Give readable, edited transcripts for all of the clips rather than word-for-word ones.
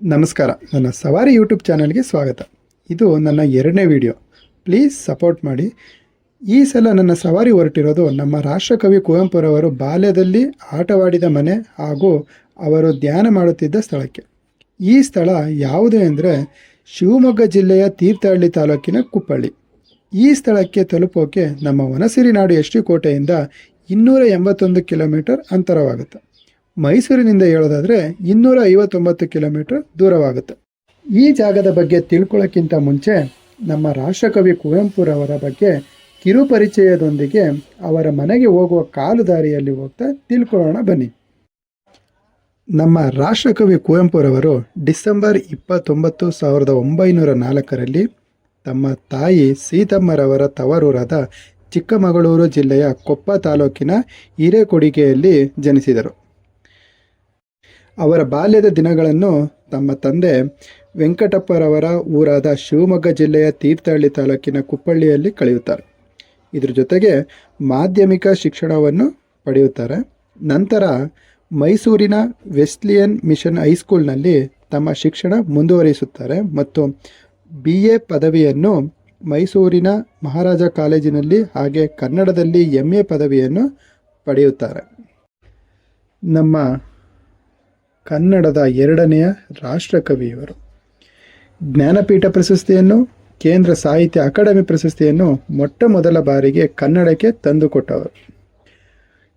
ನಮಸ್ಕಾರ, ನನ್ನ ಸವಾರಿ ಯೂಟ್ಯೂಬ್ ಚಾನಲ್ಗೆ ಸ್ವಾಗತ. ಇದು ನನ್ನ 2ನೇ ವಿಡಿಯೋ. ಪ್ಲೀಸ್ ಸಪೋರ್ಟ್ ಮಾಡಿ. ಈ ಸಲ ನನ್ನ ಸವಾರಿ ಹೊರಟಿರೋದು ನಮ್ಮ ರಾಷ್ಟ್ರಕವಿ ಕುವೆಂಪುರವರು ಬಾಲ್ಯದಲ್ಲಿ ಆಟವಾಡಿದ ಮನೆ ಹಾಗೂ ಅವರು ಧ್ಯಾನ ಮಾಡುತ್ತಿದ್ದ ಸ್ಥಳಕ್ಕೆ. ಈ ಸ್ಥಳ ಯಾವುದು ಅಂದರೆ ಶಿವಮೊಗ್ಗ ಜಿಲ್ಲೆಯ ತೀರ್ಥಹಳ್ಳಿ ತಾಲೂಕಿನ ಕುಪ್ಪಳ್ಳಿ. ಈ ಸ್ಥಳಕ್ಕೆ ತಲುಪೋಕೆ ನಮ್ಮ ವನಸಿರಿನಾಡು ಎಸ್ ಟಿ ಕೋಟೆಯಿಂದ 281 ಕಿಲೋಮೀಟರ್ ಅಂತರವಾಗುತ್ತೆ. ಮೈಸೂರಿನಿಂದ ಹೇಳೋದಾದರೆ 259 ಕಿಲೋಮೀಟರ್ ದೂರವಾಗುತ್ತೆ. ಈ ಜಾಗದ ಬಗ್ಗೆ ತಿಳ್ಕೊಳ್ಳೋಕ್ಕಿಂತ ಮುಂಚೆ ನಮ್ಮ ರಾಷ್ಟ್ರಕವಿ ಕುವೆಂಪುರವರ ಬಗ್ಗೆ ಕಿರುಪರಿಚಯದೊಂದಿಗೆ ಅವರ ಮನೆಗೆ ಹೋಗುವ ಕಾಲು ದಾರಿಯಲ್ಲಿ ಹೋಗ್ತಾ ತಿಳ್ಕೊಳ್ಳೋಣ ಬನ್ನಿ. ನಮ್ಮ ರಾಷ್ಟ್ರಕವಿ ಕುವೆಂಪುರವರು ಡಿಸೆಂಬರ್ 29, 1904 ತಮ್ಮ ತಾಯಿ ಸೀತಮ್ಮರವರ ತವರೂರಾದ ಚಿಕ್ಕಮಗಳೂರು ಜಿಲ್ಲೆಯ ಕೊಪ್ಪ ತಾಲೂಕಿನ ಹಿರೇಕೊಡಿಗೆಯಲ್ಲಿ ಜನಿಸಿದರು. ಅವರ ಬಾಲ್ಯದ ದಿನಗಳನ್ನು ತಮ್ಮ ತಂದೆ ವೆಂಕಟಪ್ಪರವರ ಊರಾದ ಶಿವಮೊಗ್ಗ ಜಿಲ್ಲೆಯ ತೀರ್ಥಹಳ್ಳಿ ತಾಲೂಕಿನ ಕುಪ್ಪಳ್ಳಿಯಲ್ಲಿ ಕಳೆಯುತ್ತಾರೆ. ಇದ್ರ ಜೊತೆಗೆ ಮಾಧ್ಯಮಿಕ ಶಿಕ್ಷಣವನ್ನು ಪಡೆಯುತ್ತಾರೆ. ನಂತರ ಮೈಸೂರಿನ ವೆಸ್ಲಿಯನ್ ಮಿಷನ್ ಹೈಸ್ಕೂಲ್ನಲ್ಲಿ ತಮ್ಮ ಶಿಕ್ಷಣ ಮುಂದುವರಿಸುತ್ತಾರೆ ಮತ್ತು BA ಪದವಿಯನ್ನು ಮೈಸೂರಿನ ಮಹಾರಾಜ ಕಾಲೇಜಿನಲ್ಲಿ ಹಾಗೆ ಕನ್ನಡದಲ್ಲಿ MA ಪದವಿಯನ್ನು ಪಡೆಯುತ್ತಾರೆ. ನಮ್ಮ ಕನ್ನಡದ 2ನೆಯ ರಾಷ್ಟ್ರಕವಿಯವರು ಜ್ಞಾನಪೀಠ ಪ್ರಶಸ್ತಿಯನ್ನು, ಕೇಂದ್ರ ಸಾಹಿತ್ಯ ಅಕಾಡೆಮಿ ಪ್ರಶಸ್ತಿಯನ್ನು ಮೊಟ್ಟ ಮೊದಲ ಬಾರಿಗೆ ಕನ್ನಡಕ್ಕೆ ತಂದುಕೊಟ್ಟವರು.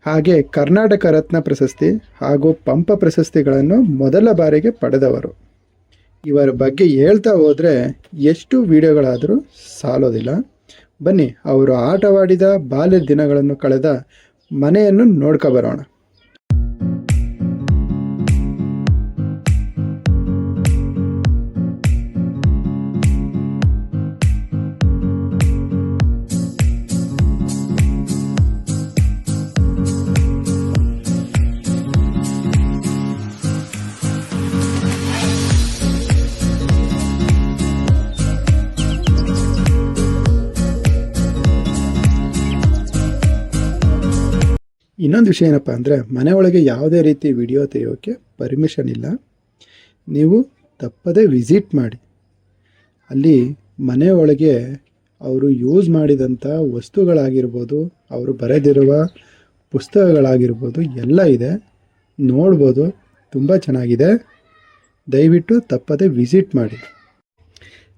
ಹಾಗೆ ಕರ್ನಾಟಕ ರತ್ನ ಪ್ರಶಸ್ತಿ ಹಾಗೂ ಪಂಪ ಪ್ರಶಸ್ತಿಗಳನ್ನು ಮೊದಲ ಬಾರಿಗೆ ಪಡೆದವರು. ಇವರ ಬಗ್ಗೆ ಹೇಳ್ತಾ ಹೋದರೆ ಎಷ್ಟು ವಿಡಿಯೋಗಳಾದರೂ ಸಾಲೋದಿಲ್ಲ. ಬನ್ನಿ, ಅವರು ಆಟವಾಡಿದ ಬಾಲ್ಯದ ದಿನಗಳನ್ನು ಕಳೆದ ಮನೆಯನ್ನು ನೋಡ್ಕೊಬರೋಣ. ಇನ್ನೊಂದು ವಿಷಯ ಏನಪ್ಪ ಅಂದರೆ, ಮನೆ ಒಳಗೆ ಯಾವುದೇ ರೀತಿ ವಿಡಿಯೋ ತೆಗೆಯೋಕ್ಕೆ ಪರ್ಮಿಷನ್ ಇಲ್ಲ. ನೀವು ತಪ್ಪದೇ ವಿಸಿಟ್ ಮಾಡಿ. ಅಲ್ಲಿ ಮನೆ ಒಳಗೆ ಅವರು ಯೂಸ್ ಮಾಡಿದಂಥ ವಸ್ತುಗಳಾಗಿರ್ಬೋದು, ಅವರು ಬರೆದಿರುವ ಪುಸ್ತಕಗಳಾಗಿರ್ಬೋದು ಎಲ್ಲ ಇದೆ, ನೋಡ್ಬೋದು. ತುಂಬ ಚೆನ್ನಾಗಿದೆ. ದಯವಿಟ್ಟು ತಪ್ಪದೇ ವಿಸಿಟ್ ಮಾಡಿ.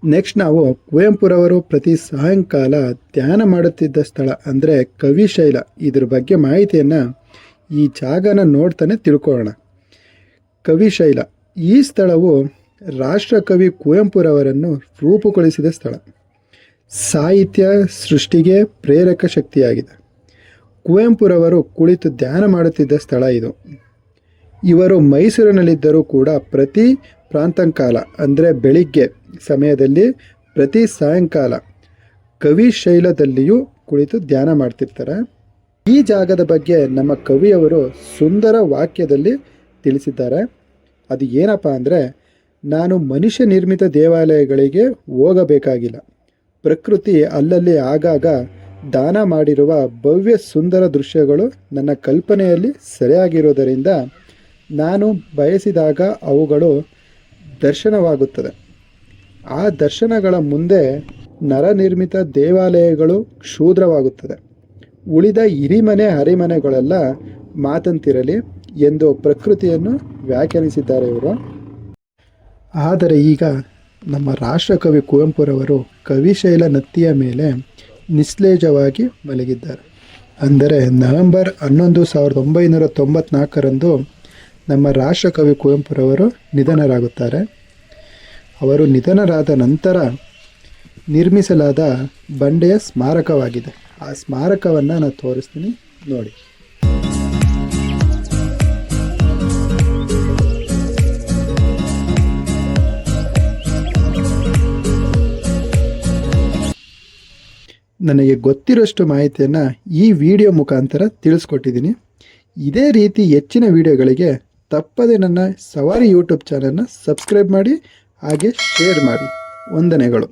ನೆಕ್ಸ್ಟ್ ನಾವು ಕುವೆಂಪುರವರು ಪ್ರತಿ ಸಾಯಂಕಾಲ ಧ್ಯಾನ ಮಾಡುತ್ತಿದ್ದ ಸ್ಥಳ ಅಂದರೆ ಕವಿಶೈಲ, ಇದ್ರ ಬಗ್ಗೆ ಮಾಹಿತಿಯನ್ನು ಈ ಜಾಗನ ನೋಡ್ತಾನೆ ತಿಳ್ಕೊಳ್ಳೋಣ. ಕವಿಶೈಲ ಈ ಸ್ಥಳವು ರಾಷ್ಟ್ರಕವಿ ಕುವೆಂಪುರವರನ್ನು ರೂಪುಗೊಳಿಸಿದ ಸ್ಥಳ. ಸಾಹಿತ್ಯ ಸೃಷ್ಟಿಗೆ ಪ್ರೇರಕ ಶಕ್ತಿಯಾಗಿದೆ. ಕುವೆಂಪುರವರು ಕುಳಿತು ಧ್ಯಾನ ಮಾಡುತ್ತಿದ್ದ ಸ್ಥಳ ಇದು. ಇವರು ಮೈಸೂರಿನಲ್ಲಿದ್ದರೂ ಕೂಡ ಪ್ರತಿ ಪ್ರಾಂತಃಕಾಲ ಅಂದರೆ ಬೆಳಿಗ್ಗೆ ಸಮಯದಲ್ಲಿ ಪ್ರತಿ ಸಾಯಂಕಾಲ ಕವಿಶೈಲದಲ್ಲಿಯೂ ಕುಳಿತು ಧ್ಯಾನ ಮಾಡ್ತಿರ್ತಾರೆ. ಈ ಜಾಗದ ಬಗ್ಗೆ ನಮ್ಮ ಕವಿಯವರು ಸುಂದರ ವಾಕ್ಯದಲ್ಲಿ ತಿಳಿಸಿದ್ದಾರೆ. ಅದು ಏನಪ್ಪ ಅಂದರೆ, ನಾನು ಮನುಷ್ಯ ನಿರ್ಮಿತ ದೇವಾಲಯಗಳಿಗೆ ಹೋಗಬೇಕಾಗಿಲ್ಲ. ಪ್ರಕೃತಿ ಅಲ್ಲಲ್ಲಿ ಆಗಾಗ ದಾನ ಮಾಡಿರುವ ಭವ್ಯ ಸುಂದರ ದೃಶ್ಯಗಳು ನನ್ನ ಕಲ್ಪನೆಯಲ್ಲಿ ಸರಿಯಾಗಿರುವುದರಿಂದ ನಾನು ಬಯಸಿದಾಗ ಅವುಗಳು ದರ್ಶನವಾಗುತ್ತದೆ. ಆ ದರ್ಶನಗಳ ಮುಂದೆ ನರನಿರ್ಮಿತ ದೇವಾಲಯಗಳು ಕ್ಷುದ್ರವಾಗುತ್ತದೆ. ಉಳಿದ ಹಿರಿಮನೆ ಹರಿಮನೆಗಳೆಲ್ಲ ಮಾತಂತಿರಲಿ ಎಂದು ಪ್ರಕೃತಿಯನ್ನು ವ್ಯಾಖ್ಯಾನಿಸಿದ್ದಾರೆ ಇವರು. ಆದರೆ ಈಗ ನಮ್ಮ ರಾಷ್ಟ್ರಕವಿ ಕುವೆಂಪುರವರು ಕವಿಶೈಲ ನತ್ತಿಯ ಮೇಲೆ ನಿಶ್ಲೇಜವಾಗಿ ಮಲಗಿದ್ದಾರೆ. ಅಂದರೆ ನವೆಂಬರ್ 11, 1994 ನಮ್ಮ ರಾಷ್ಟ್ರಕವಿ ಕುವೆಂಪುರವರು ನಿಧನರಾಗುತ್ತಾರೆ. ಅವರು ನಿಧನರಾದ ನಂತರ ನಿರ್ಮಿಸಲಾದ ಬಂಡೆಯ ಸ್ಮಾರಕವಾಗಿದೆ. ಆ ಸ್ಮಾರಕವನ್ನು ನಾನು ತೋರಿಸ್ತೀನಿ ನೋಡಿ. ನನಗೆ ಗೊತ್ತಿರೋಷ್ಟು ಮಾಹಿತಿಯನ್ನು ಈ ವಿಡಿಯೋ ಮುಖಾಂತರ ತಿಳಿಸ್ಕೊಟ್ಟಿದ್ದೀನಿ. ಇದೇ ರೀತಿ ಹೆಚ್ಚಿನ ವಿಡಿಯೋಗಳಿಗೆ ತಪ್ಪದೆ ನನ್ನ ಸವಾರಿ ಯೂಟ್ಯೂಬ್ ಚಾನಲ್ನ ಸಬ್ಸ್ಕ್ರೈಬ್ ಮಾಡಿ, ಹಾಗೆ ಶೇರ್ ಮಾಡಿ. ವಂದನೆಗಳು.